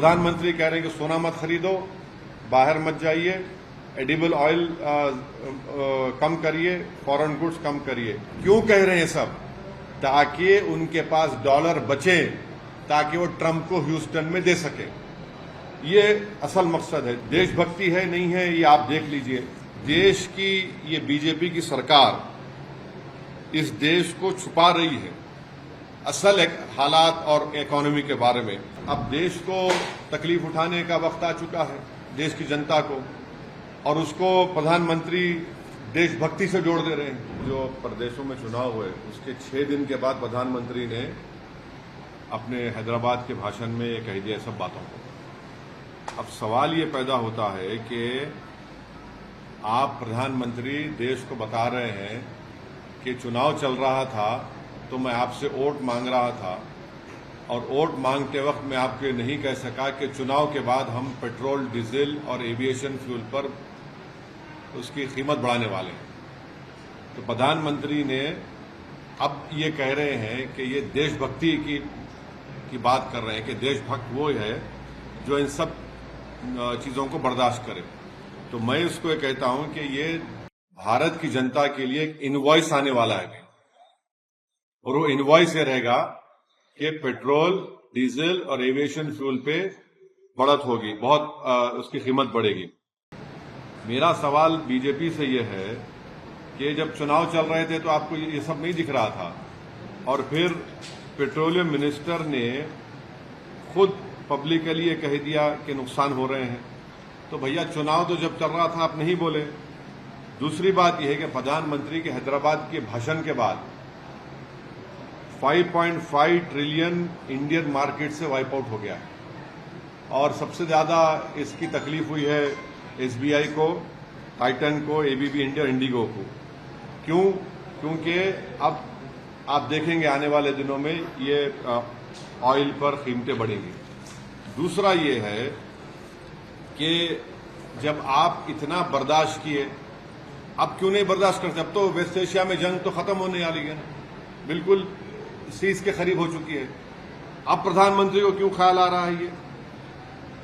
प्रधानमंत्री कह रहे हैं कि सोना मत खरीदो, बाहर मत जाइए, एडिबल ऑयल कम करिए, फॉरेन गुड्स कम करिए। क्यों कह रहे हैं सब? ताकि उनके पास डॉलर बचे, ताकि वो ट्रंप को ह्यूस्टन में दे सके। ये असल मकसद है। देशभक्ति है नहीं है ये आप देख लीजिए। देश की ये बीजेपी की सरकार इस देश को छुपा रही है असल हालात और इकोनॉमी के बारे में। अब देश को तकलीफ उठाने का वक्त आ चुका है, देश की जनता को, और उसको प्रधानमंत्री देशभक्ति से जोड़ दे रहे हैं। जो प्रदेशों में चुनाव हुए उसके 6 दिन के बाद प्रधानमंत्री ने अपने हैदराबाद के भाषण में ये कह दिया सब बातों को। अब सवाल ये पैदा होता है कि आप प्रधानमंत्री देश को बता रहे हैं कि चुनाव चल रहा था तो मैं आपसे वोट मांग रहा था, और वोट मांगते वक्त मैं आपको नहीं कह सका कि चुनाव के बाद हम पेट्रोल, डीजल और एविएशन फ्यूल पर उसकी कीमत बढ़ाने वाले हैं। तो प्रधानमंत्री ने अब ये कह रहे हैं कि ये देशभक्ति की बात कर रहे हैं कि देशभक्त वो है जो इन सब चीजों को बर्दाश्त करे। तो मैं उसको ये कहता हूं कि ये भारत की जनता के लिए एक इनवॉइस आने वाला है, और वो इनवॉइस ये रहेगा कि पेट्रोल, डीजल और एविएशन फ्यूल पे बढ़त होगी, बहुत उसकी कीमत बढ़ेगी। मेरा सवाल बीजेपी से ये है कि जब चुनाव चल रहे थे तो आपको ये सब नहीं दिख रहा था, और फिर पेट्रोलियम मिनिस्टर ने खुद पब्लिकली ये कह दिया कि नुकसान हो रहे हैं। तो भैया चुनाव तो जब चल रहा था आप नहीं बोले। दूसरी बात यह है कि प्रधानमंत्री के हैदराबाद के भाषण के बाद 5.5 ट्रिलियन इंडियन मार्केट से वाइप आउट हो गया है, और सबसे ज्यादा इसकी तकलीफ हुई है एसबीआई को, टाइटन को, एबीबी इंडिया, इंडिगो को। क्यों? क्योंकि अब आप देखेंगे आने वाले दिनों में ये ऑयल पर कीमतें बढ़ेंगी। दूसरा ये है कि जब आप इतना बर्दाश्त किए, अब क्यों नहीं बर्दाश्त करते? अब तो वेस्ट एशिया में जंग तो खत्म होने वाली है, बिल्कुल सीज के करीब हो चुकी है। अब प्रधानमंत्री को क्यों ख्याल आ रहा है ये?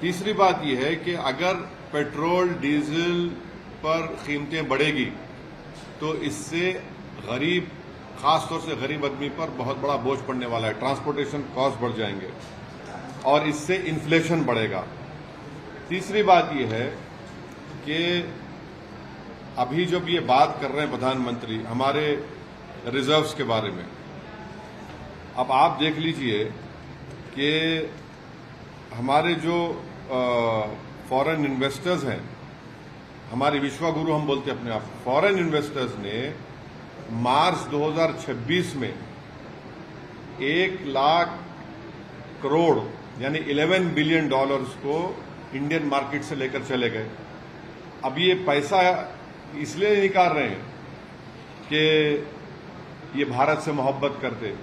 तीसरी बात यह है कि अगर पेट्रोल, डीजल पर कीमतें बढ़ेगी तो इससे गरीब, खासतौर से गरीब आदमी पर बहुत बड़ा बोझ पड़ने वाला है। ट्रांसपोर्टेशन कॉस्ट बढ़ जाएंगे और इससे इन्फ्लेशन बढ़ेगा। तीसरी बात यह है कि अभी जब ये बात कर रहे हैं प्रधानमंत्री हमारे रिजर्व्स के बारे में, अब आप देख लीजिए कि हमारे जो फॉरेन इन्वेस्टर्स हैं, हमारे विश्वगुरु हम बोलते हैं अपने आप, फॉरेन इन्वेस्टर्स ने मार्च 2026 में 1 लाख करोड़ यानी 11 बिलियन डॉलर्स को इंडियन मार्केट से लेकर चले गए। अब ये पैसा इसलिए निकाल रहे हैं कि ये भारत से मोहब्बत करते,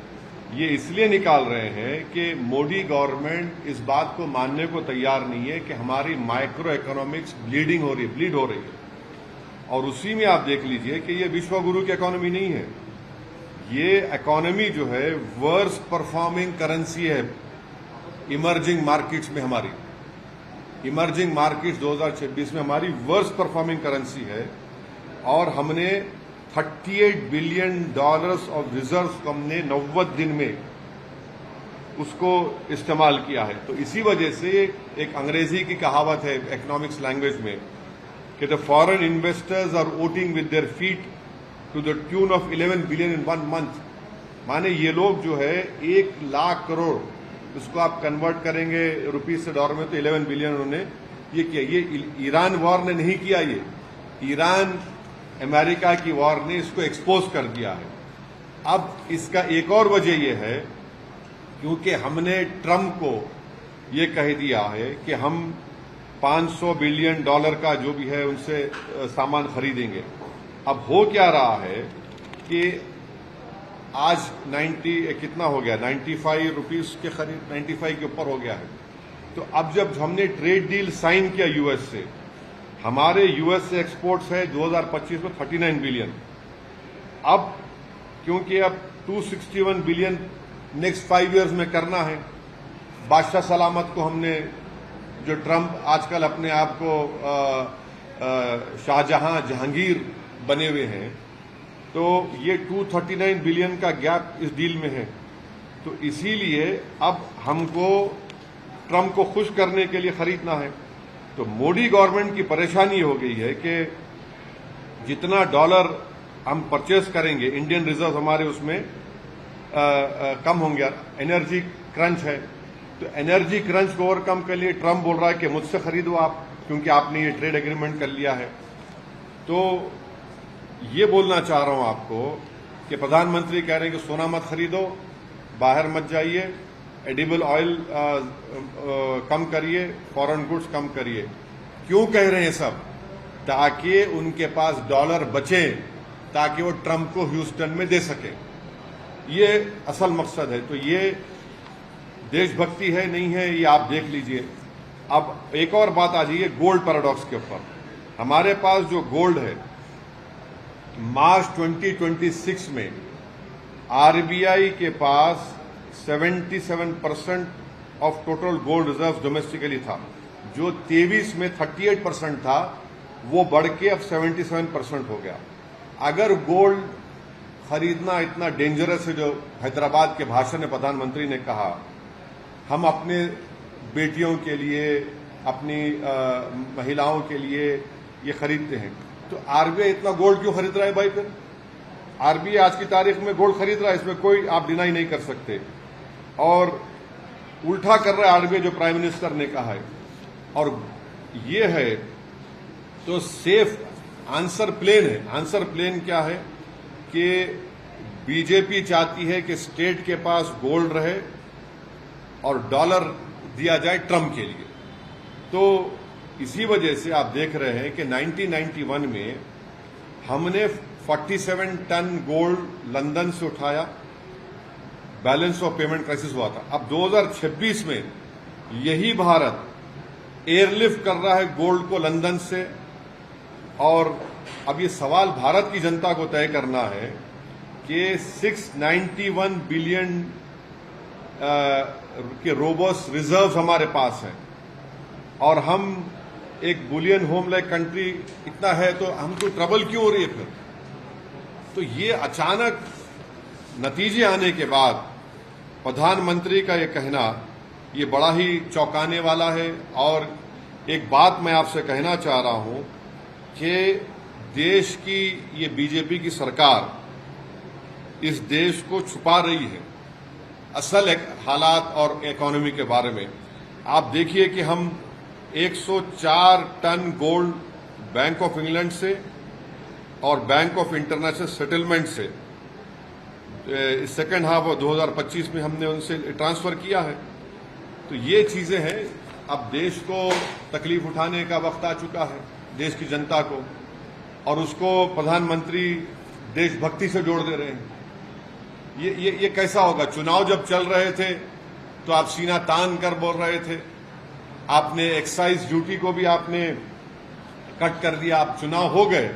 ये इसलिए निकाल रहे हैं कि मोदी गवर्नमेंट इस बात को मानने को तैयार नहीं है कि हमारी माइक्रो इकोनॉमिक्स ब्लीड हो रही है। और उसी में आप देख लीजिए कि ये विश्वगुरु की इकोनॉमी नहीं है, ये इकोनॉमी जो है वर्स्ट परफॉर्मिंग करेंसी है इमर्जिंग मार्केट्स में। हमारी इमर्जिंग मार्केट्स 2026 में हमारी वर्स्ट परफॉर्मिंग करेंसी है, और हमने 38 बिलियन डॉलर्स ऑफ रिजर्व्स को हमने 90 दिन में उसको इस्तेमाल किया है। तो इसी वजह से एक अंग्रेजी की कहावत है इकोनॉमिक्स लैंग्वेज में कि the foreign investors are voting with their feet to the tune of 11 billion in 1 month. माने ये लोग जो है 1 लाख करोड़, उसको आप कन्वर्ट करेंगे रुपीज से डॉलर में तो 11 बिलियन उन्होंने ये किया। ये ईरान वॉर ने नहीं किया, ये ईरान अमेरिका की वॉर ने इसको एक्सपोज कर दिया है। अब इसका एक और वजह यह है क्योंकि हमने ट्रंप को ये कह दिया है कि हम 500 बिलियन डॉलर का जो भी है उनसे सामान खरीदेंगे। अब हो क्या रहा है कि आज कितना हो गया, 95 रुपीज के करीब, 95 के ऊपर हो गया है। तो अब जब हमने ट्रेड डील साइन किया यूएस से, हमारे यूएस से एक्सपोर्ट्स है 2025 में 39 बिलियन। अब क्योंकि अब 261 बिलियन नेक्स्ट 5 इयर्स में करना है, बादशाह सलामत को हमने जो ट्रंप आजकल अपने आप को शाहजहां जहांगीर बने हुए हैं, तो ये 239 बिलियन का गैप इस डील में है। तो इसीलिए अब हमको ट्रंप को खुश करने के लिए खरीदना है। तो मोदी गवर्नमेंट की परेशानी हो गई है कि जितना डॉलर हम परचेस करेंगे, इंडियन रिजर्व हमारे उसमें कम होंगे। एनर्जी क्रंच है, तो एनर्जी क्रंच को ओवरकम के लिए ट्रंप बोल रहा है कि मुझसे खरीदो आप, क्योंकि आपने ये ट्रेड एग्रीमेंट कर लिया है। तो ये बोलना चाह रहा हूं आपको कि प्रधानमंत्री कह रहे हैं कि सोना मत खरीदो, बाहर मत जाइए, एडिबल ऑयल कम करिए, फॉरेन गुड्स कम करिए। क्यों कह रहे हैं सब? ताकि उनके पास डॉलर बचे, ताकि वो ट्रंप को ह्यूस्टन में दे सके। ये असल मकसद है। तो ये देशभक्ति है नहीं है, ये आप देख लीजिए। अब एक और बात आ जाइए गोल्ड पैराडॉक्स के ऊपर। हमारे पास जो गोल्ड है, मार्च 2026 में आरबीआई के पास 77% of total gold reserve domestically था। जो 23 में 38% था, वो बढ़ के अब 77% हो गया। अगर गोल्ड खरीदना इतना डेंजरस है, जो हैदराबाद के भाषण में प्रधानमंत्री ने कहा, हम अपने बेटियों के लिए, अपनी महिलाओं के लिए ये खरीदते हैं, तो आरबीआई इतना गोल्ड क्यों खरीद रहा है भाई? फिर आरबीआई आज की तारीख में गोल्ड खरीद रहा है, इसमें कोई आप डिनाई नहीं कर सकते। और उल्टा कर रहा है आरबीआई, जो प्राइम मिनिस्टर ने कहा है। और ये है तो सेफ आंसर प्लेन है। आंसर प्लेन क्या है कि बीजेपी चाहती है कि स्टेट के पास गोल्ड रहे और डॉलर दिया जाए ट्रंप के लिए। तो इसी वजह से आप देख रहे हैं कि 1991 में हमने 47 टन गोल्ड लंदन से उठाया, बैलेंस ऑफ पेमेंट क्राइसिस हुआ था। अब 2026 में यही भारत एयरलिफ्ट कर रहा है गोल्ड को लंदन से। और अब ये सवाल भारत की जनता को तय करना है कि 691 बिलियन के रोबोस्ट रिजर्व हमारे पास हैं, और हम एक बुलियन होम लाइक कंट्री इतना है, तो हमको ट्रबल क्यों हो रही है फिर? तो ये अचानक नतीजे आने के बाद प्रधानमंत्री का ये कहना, ये बड़ा ही चौंकाने वाला है। और एक बात मैं आपसे कहना चाह रहा हूं कि देश की ये बीजेपी की सरकार इस देश को छुपा रही है असल हालात और इकोनॉमी के बारे में। आप देखिए कि हम 104 ton gold bank of England से और बैंक ऑफ इंटरनेशनल सेटलमेंट से सेकेंड हाफ ऑफ 2025 में हमने उनसे ट्रांसफर किया है। तो ये चीजें हैं। अब देश को तकलीफ उठाने का वक्त आ चुका है, देश की जनता को, और उसको प्रधानमंत्री देशभक्ति से जोड़ दे रहे हैं। ये कैसा होगा? चुनाव जब चल रहे थे तो आप सीना तान कर बोल रहे थे, आपने एक्साइज ड्यूटी को भी आपने कट कर दिया। आप चुनाव हो गए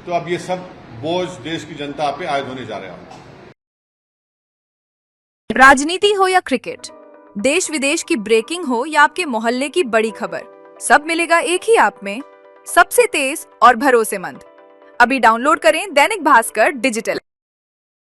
तो अब ये सब बोझ देश की जनता पे आयद होने जा रहे हैं। राजनीति हो या क्रिकेट, देश विदेश की ब्रेकिंग हो या आपके मोहल्ले की बड़ी खबर, सब मिलेगा एक ही ऐप में, सबसे तेज और भरोसेमंद। अभी डाउनलोड करें दैनिक भास्कर डिजिटल।